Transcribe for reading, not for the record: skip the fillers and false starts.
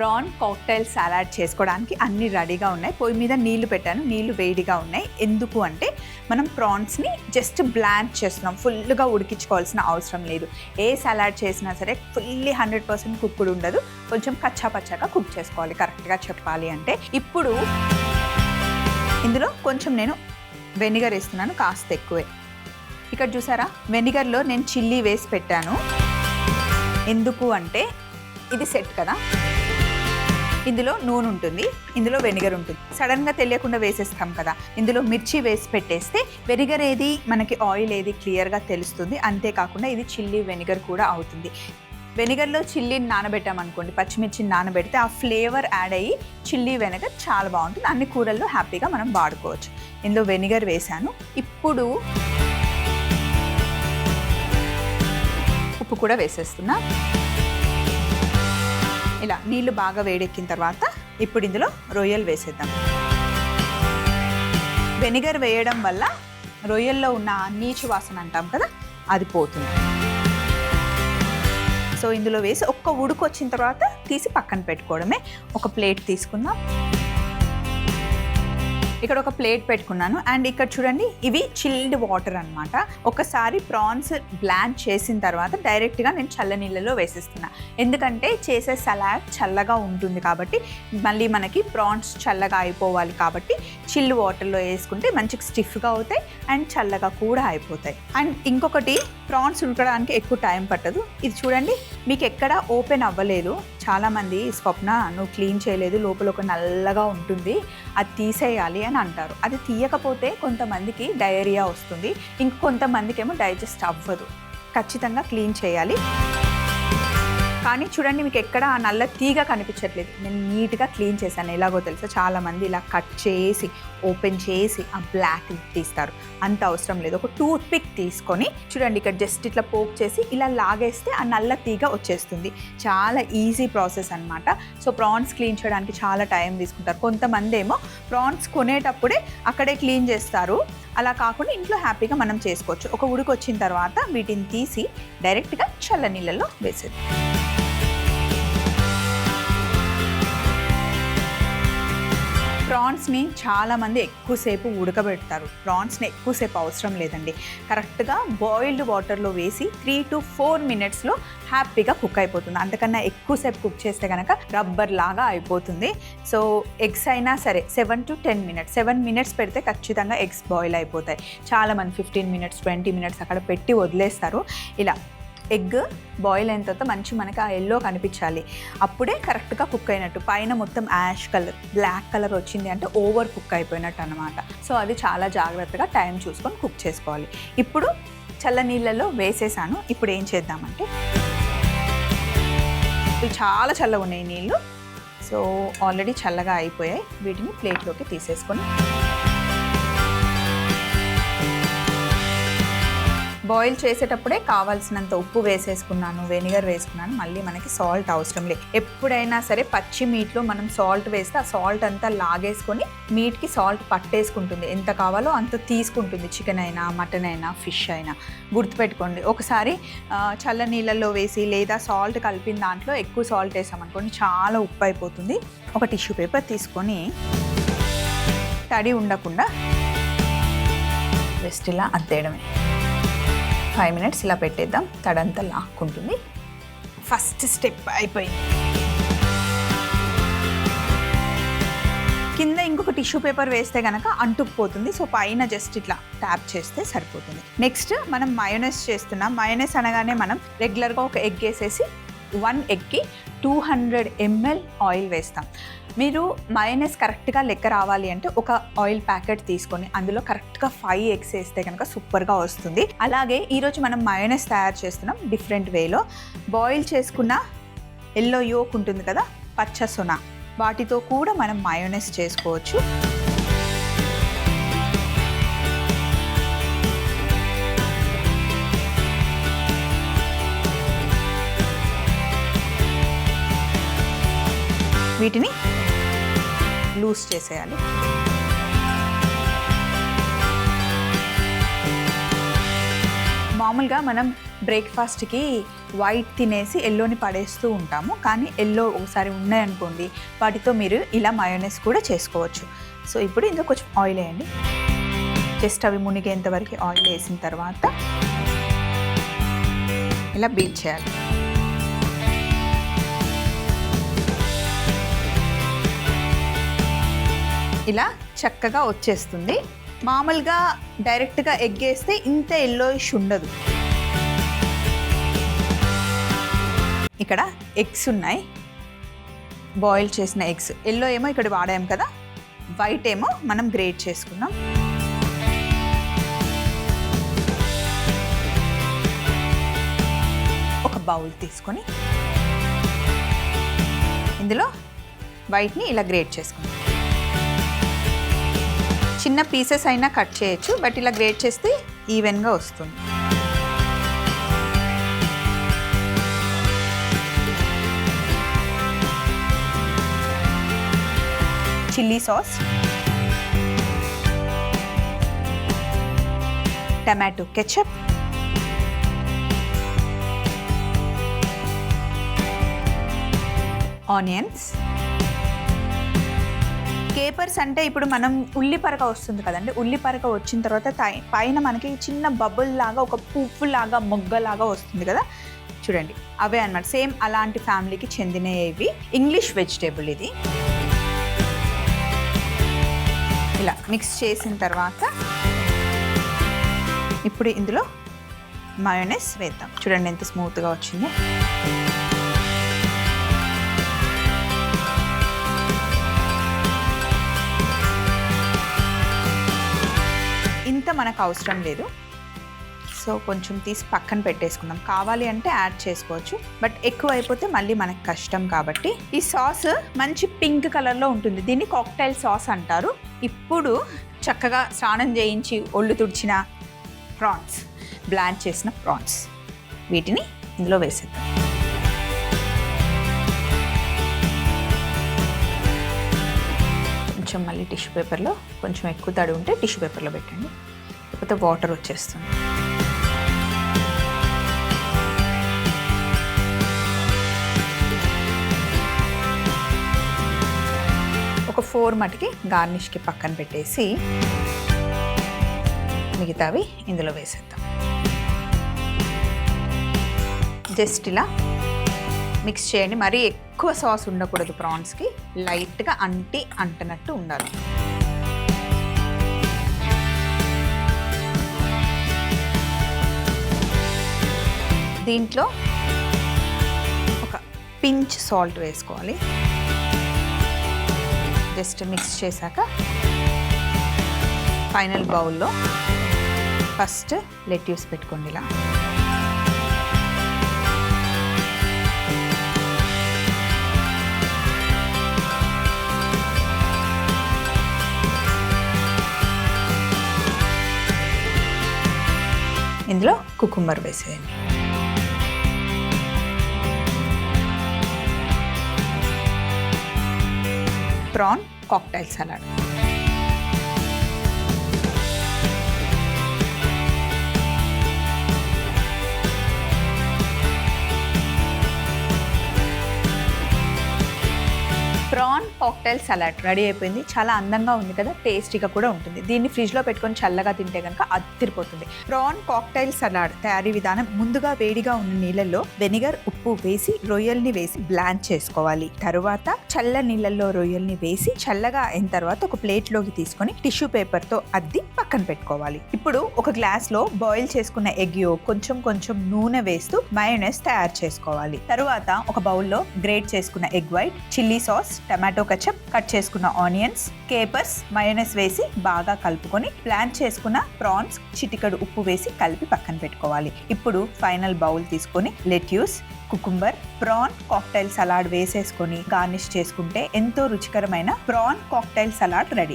PRAN cocktail salad చేసుకోవడానికి అన్ని రెడీగా ఉన్నాయి. పొయ్యి మీద నీళ్లు పెట్టాను, నీళ్లు వేడిగా ఉన్నాయి. ఎందుకు అంటే మనం ప్రాన్స్ని జస్ట్ బ్లాంచ్ చేస్తున్నాం, ఫుల్గా ఉడికించుకోవాల్సిన అవసరం లేదు. ఏ సలాడ్ చేసినా సరే ఫుల్లీ 100% కుక్డ్ ఉండదు, కొంచెం కచ్చా పచ్చాగా కుక్ చేసుకోవాలి కరెక్ట్గా చెప్పాలి అంటే. ఇప్పుడు ఇందులో కొంచెం నేను వెనిగర్ వేస్తున్నాను, కాస్త ఎక్కువే. ఇక్కడ చూసారా, వెనిగర్లో నేను చిల్లీ వేసి పెట్టాను. ఎందుకు అంటే ఇది సెట్ కదా, ఇందులో నూనె ఉంటుంది, ఇందులో వెనిగర్ ఉంటుంది. సడన్గా తెలియకుండా వేసేస్తాం కదా, ఇందులో మిర్చి వేసి పెట్టేస్తే వెనిగర్ ఏది మనకి ఆయిల్ ఏది క్లియర్గా తెలుస్తుంది. అంతేకాకుండా ఇది చిల్లీ వెనిగర్ కూడా అవుతుంది. వెనిగర్లో చిల్లీని నానబెట్టామనుకోండి, పచ్చిమిర్చిని నానబెడితే ఆ ఫ్లేవర్ యాడ్ అయ్యి చిల్లీ వెనిగర్ చాలా బాగుంటుంది. అన్ని కూరల్లో హ్యాపీగా మనం వాడుకోవచ్చు. ఇందులో వెనిగర్ వేసాను. ఇప్పుడు ఉప్పు కూడా వేసేస్తున్నా. ఇలా నీళ్ళు బాగా వేడెక్కిన తర్వాత ఇప్పుడు ఇందులో రొయ్యలు వేసేద్దాం. వెనిగర్ వేయడం వల్ల రొయ్యల్లో ఉన్న నీచు వాసన అంటాం కదా, అది పోతుంది. సో ఇందులో వేసి ఒక్క ఉడుకు వచ్చిన తర్వాత తీసి పక్కన పెట్టుకోవడమే. ఒక ప్లేట్ తీసుకుందాం. ఇక్కడ ఒక ప్లేట్ పెట్టుకున్నాను. అండ్ ఇక్కడ చూడండి, ఇవి చిల్డ్ వాటర్ అనమాట. ఒకసారి ప్రాన్స్ బ్లాంచ్ చేసిన తర్వాత డైరెక్ట్గా నేను చల్ల నీళ్ళలో వేసేస్తున్నా. ఎందుకంటే చేసే సలాడ్ చల్లగా ఉంటుంది కాబట్టి, మళ్ళీ మనకి ప్రాన్స్ చల్లగా అయిపోవాలి కాబట్టి చిల్డ్ వాటర్లో వేసుకుంటే మంచిగా స్టిఫ్గా అవుతాయి అండ్ చల్లగా కూడా అయిపోతాయి. అండ్ ఇంకొకటి, ప్రాన్స్ ఉడకడానికి ఎక్కువ టైం పట్టదు. ఇది చూడండి, మీకు ఎక్కడ ఓపెన్ అవ్వలేదు. చాలామంది స్వప్న నువ్వు క్లీన్ చేయలేదు, లోపల ఒక నల్లగా ఉంటుంది, అది తీసేయాలి అని అంటారు. అది తీయకపోతే కొంతమందికి డయేరియా వస్తుంది, ఇంకొంతమందికి ఏమో డైజెస్ట్ అవ్వదు. ఖచ్చితంగా క్లీన్ చేయాలి. కానీ చూడండి, మీకు ఎక్కడ ఆ నల్ల తీగ కనిపించట్లేదు. నేను నీట్గా క్లీన్ చేశాను. ఎలాగో తెలుసా, చాలామంది ఇలా కట్ చేసి ఓపెన్ చేసి ఆ బ్లాక్ తీస్తారు. అంత అవసరం లేదు. ఒక టూత్ పిక్ తీసుకొని చూడండి, ఇక్కడ జస్ట్ ఇట్లా పోక్ చేసి ఇలా లాగేస్తే ఆ నల్ల తీగ వచ్చేస్తుంది. చాలా ఈజీ ప్రాసెస్ అనమాట. సో ప్రాన్స్ క్లీన్ చేయడానికి చాలా టైం తీసుకుంటారు. కొంతమంది ఏమో ప్రాన్స్ కొనేటప్పుడే అక్కడే క్లీన్ చేస్తారు. అలా కాకుండా ఇంట్లో హ్యాపీగా మనం చేసుకోవచ్చు. ఒక ఉడికి వచ్చిన తర్వాత వీటిని తీసి డైరెక్ట్గా చల్ల నీళ్ళలో వేసేది. ప్రాన్స్ని చాలామంది ఎక్కువసేపు ఉడకబెడతారు. ప్రాన్స్ని ఎక్కువసేపు అవసరం లేదండి. కరెక్ట్గా బాయిల్డ్ వాటర్లో వేసి 3 to 4 minutesలో హ్యాపీగా కుక్ అయిపోతుంది. అంతకన్నా ఎక్కువసేపు కుక్ చేస్తే కనుక రబ్బర్ లాగా అయిపోతుంది. సో ఎగ్స్ అయినా సరే 7 to 10 minutes, 7 minutes పెడితే ఖచ్చితంగా ఎగ్స్ బాయిల్ అయిపోతాయి. చాలామంది 15 minutes, 20 minutes అక్కడ పెట్టి వదిలేస్తారు. ఇలా ఎగ్ బాయిల్ అయిన తర్వాత మంచి మనకి ఆ ఎల్లో కనిపించాలి, అప్పుడే కరెక్ట్గా కుక్ అయినట్టు. పైన మొత్తం యాష్ కలర్, బ్లాక్ కలర్ వచ్చింది అంటే ఓవర్ కుక్ అయిపోయినట్టు అనమాట. సో అది చాలా జాగ్రత్తగా టైం చూసుకొని కుక్ చేసుకోవాలి. ఇప్పుడు చల్ల నీళ్ళలో వేసేసాను. ఇప్పుడు ఏం చేద్దామంటే, ఇవి చాలా చల్లగా ఉన్నాయి నీళ్ళు. సో ఆల్రెడీ చల్లగా అయిపోయాయి. వీటిని ప్లేట్లోకి తీసేసుకొని బాయిల్ చేసేటప్పుడే కావాల్సినంత ఉప్పు వేసేసుకున్నాను, వెనిగర్ వేసుకున్నాను. మళ్ళీ మనకి సాల్ట్ అవసరం లేదు. ఎప్పుడైనా సరే పచ్చి మీట్లో మనం సాల్ట్ వేస్తే ఆ సాల్ట్ అంతా లాగేసుకొని మీట్కి సాల్ట్ పట్టేసుకుంటుంది. ఎంత కావాలో అంత తీసుకుంటుంది. చికెన్ అయినా, మటన్ అయినా, ఫిష్ అయినా. గుర్తుపెట్టుకోండి. ఒకసారి చల్ల నీళ్ళల్లో వేసి లేదా సాల్ట్ కలిపిన దాంట్లో ఎక్కువ సాల్ట్ వేసామనుకోండి చాలా ఉప్పు అయిపోతుంది. ఒక టిష్యూ పేపర్ తీసుకొని తడి ఉండకుండా జస్ట్ ఇలా అద్దేయడమే. 5 minutes ఇలా పెట్టేద్దాం. తడంతా లాక్కుంటుంది. ఫస్ట్ స్టెప్ అయిపోయింది. కింద ఇంకొక టిష్యూ పేపర్ వేస్తే కనుక అంటుకుపోతుంది. సో పైన జస్ట్ ఇట్లా ట్యాప్ చేస్తే సరిపోతుంది. నెక్స్ట్ మనం మయోనైస్ చేస్తున్నాం. మయోనైస్ అనగానే మనం రెగ్యులర్గా ఒక ఎగ్ వేసేసి 1 ఎగ్కి 200 ml ఆయిల్ వేస్తాం. మీరు మయోనైస్ కరెక్ట్గా లెక్క రావాలి అంటే ఒక ఆయిల్ ప్యాకెట్ తీసుకొని అందులో కరెక్ట్గా 5 eggs వేస్తే కనుక సూపర్గా వస్తుంది. అలాగే ఈరోజు మనం మయోనైస్ తయారు చేస్తున్నాం డిఫరెంట్ వేలో. బాయిల్ చేసుకున్న ఎల్లో యోక్ ఉంటుంది కదా, పచ్చ సొన, వాటితో కూడా మనం మయోనైస్ చేసుకోవచ్చు. వీటిని లూజ్ చేసేయాలి. మామూలుగా మనం బ్రేక్ఫాస్ట్కి వైట్ తినేసి ఎల్లోని పడేస్తూ ఉంటాము, కానీ ఎల్లో ఒకసారి ఉన్నాయనుకోండి వాటితో మీరు ఇలా మయోనైస్ కూడా చేసుకోవచ్చు. సో ఇప్పుడు ఇందులో కొంచెం ఆయిల్ వేయండి. జస్ట్ అవి మునిగేంత వరకు ఆయిల్ వేసిన తర్వాత ఇలా బీట్ చేయాలి. ఇలా చక్కగా వచ్చేస్తుంది. మామూలుగా డైరెక్ట్గా ఎగ్ వేస్తే ఇంత ఎల్లోయిష్ ఉండదు. ఇక్కడ ఎగ్స్ ఉన్నాయి, బాయిల్ చేసిన ఎగ్స్. ఎల్లో ఏమో ఇక్కడ వాడాము కదా, వైట్ ఏమో మనం గ్రేట్ చేసుకున్నాం. ఒక బౌల్ తీసుకొని ఇందులో వైట్ని ఇలా గ్రేట్ చేసుకున్నాం. చిన్న పీసెస్ అయినా కట్ చేయొచ్చు, బట్ ఇలా గ్రేట్ చేస్తే ఈవెన్గా వస్తుంది. Chilli sauce, tomato ketchup, onions, capers అంటే ఇప్పుడు మనం ఉల్లిపరక వస్తుంది కదండి, ఉల్లిపరక వచ్చిన తర్వాత పైన మనకి చిన్న బబుల్ లాగా ఒక పువ్వులాగా మొగ్గలాగా వస్తుంది కదా, చూడండి అవే అన్నమాట. సేమ్ అలాంటి ఫ్యామిలీకి చెందినవి. ఇంగ్లీష్ వెజిటేబుల్ ఇది. ఇలా మిక్స్ చేసిన తర్వాత ఇప్పుడు ఇందులో మయోనైస్ వేద్దాం. చూడండి ఎంత స్మూత్గా వచ్చింది. ఇంత మనకు అవసరం లేదు, సో కొంచెం తీసి పక్కన పెట్టేసుకుందాం. కావాలి అంటే యాడ్ చేసుకోవచ్చు, బట్ ఎక్కువ అయిపోతే మళ్ళీ మనకు కష్టం కాబట్టి. ఈ సాస్ మంచి పింక్ కలర్లో ఉంటుంది, దీన్ని కాక్టైల్ సాస్ అంటారు. ఇప్పుడు చక్కగా స్నానం చేయించి ఒళ్ళు తుడిచిన ప్రాన్స్, బ్లాంచ్ చేసిన ప్రాన్స్, వీటిని ఇందులో వేసేద్దాం. కొంచెం మళ్ళీ టిష్యూ పేపర్లో, కొంచెం ఎక్కువ తడి ఉంటే టిష్యూ పేపర్లో పెట్టండి, లేకపోతే వాటర్ వచ్చేస్తుంది. ఒక 4 మటుకి గార్నిష్కి పక్కన పెట్టేసి మిగతావి ఇందులో వేసేద్దాం. జస్ట్ ఇలా మిక్స్ చేయండి. మరీ ఎక్కువ సాస్ ఉండకూడదు ప్రాన్స్కి, లైట్గా అంటనట్టు ఉండాలి. దీంట్లో ఒక పించ్ సాల్ట్ వేసుకోవాలి. జస్ట్ మిక్స్ చేశాక ఫైనల్ బౌల్లో ఫస్ట్ లెట్యూస్ పెట్టుకోండి. ఇలా ఇందులో కుకుంబర్ వేసేయండి. Prawn cocktail salad. Prawn cocktail salad ready అయిపోయింది. చాలా అందంగా ఉంది కదా, టేస్టీగా కూడా ఉంటుంది. దీన్ని ఫ్రిడ్జ్లో పెట్టుకొని చల్లగా తింటే కనుక అదిరిపోతుంది. ప్రాన్ కాక్టైల్ సలాడ్ తయారీ విధానం: ముందుగా వేడిగా ఉన్న నీళ్ళల్లో వెనిగర్, ఉప్పు వేసి రొయ్యల్ని వేసి బ్లాంచ్ చేసుకోవాలి. తరువాత చల్ల నీళ్ళల్లో రొయ్యల్ని వేసి చల్లగా అయిన తర్వాత ఒక ప్లేట్లోకి తీసుకొని టిష్యూ పేపర్తో అద్ది పక్కన పెట్టుకోవాలి. ఇప్పుడు ఒక గ్లాస్లో బాయిల్ చేసుకున్న ఎగ్ యోక్, కొంచెం కొంచెం నూనె వేస్తూ మయోనైస్ తయారు చేసుకోవాలి. తరువాత ఒక బౌల్లో గ్రేట్ చేసుకున్న egg white, chilli sauce, tomato ketchup, cut చేసుకున్న ఆనియన్స్, కేపర్స్, మయోనైస్ వేసి బాగా కలుపుకొని బ్లాంచ్ చేసుకున్న ప్రాన్స్, చిటికెడు ఉప్పు వేసి కలిపి పక్కన పెట్టుకోవాలి. ఇప్పుడు ఫైనల్ బౌల్ తీసుకొని lettuce, cucumber, prawn cocktail salad వేసేసుకొని గార్నిష్ చేసుకుంటే ఎంతో రుచికరమైన ప్రాన్ కాక్టైల్ సలాడ్ రెడీ.